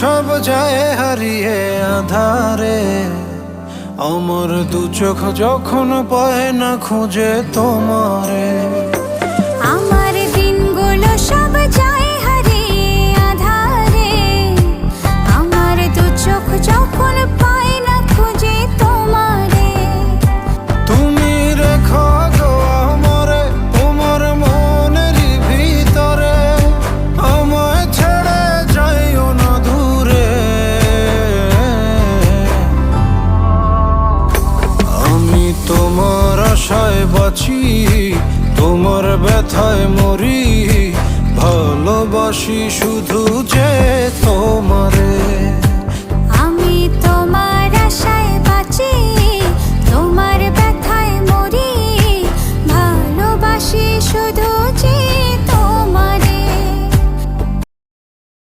সব যায় হারিয়ে আধারে, আমার দু চোখ যখন পায় না খুঁজে তোমারে। আমার দিনগুলো সব যায় হারিয়ে আঁধারে, আমার দু চোখ যখন পায় না খুঁজে তোমারে। তুমি রেখো গো আমারে তোমার মনের ভিতরে, আমায় ছেড়ে যাইও না দূরে। আমি তোমার আশায় বাঁচি, তোমার ব্যথায় মরি, ভালোবাসি শুধু যে তোমারে।